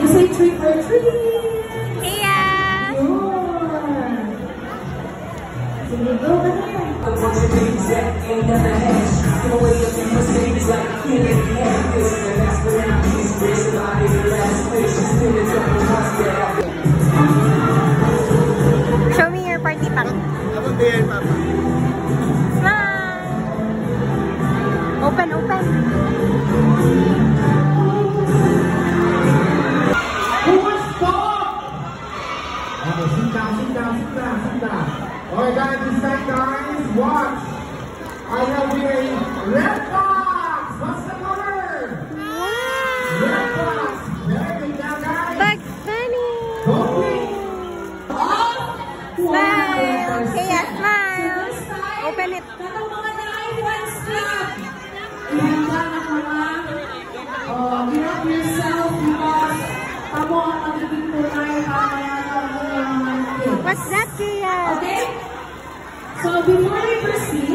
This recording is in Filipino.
You say trick or treat. Kaya! Sige, go ka na. Show me your party pack. Ako din, Papa. Smile! Open, open! Who wants stop? Okay, sit down, sit down, sit down, sit down. Alright guys, this time guys, watch. I have here a red box. What's the color? Red box. Very good now guys. Bugs Bunny! Go please. Smile! Kaya smile! Open it! Katong mga na-iPhone snap. Ihanda na mga get up yourself because tamo ang magiging tunay What's that, Kaya? Okay? So before we proceed,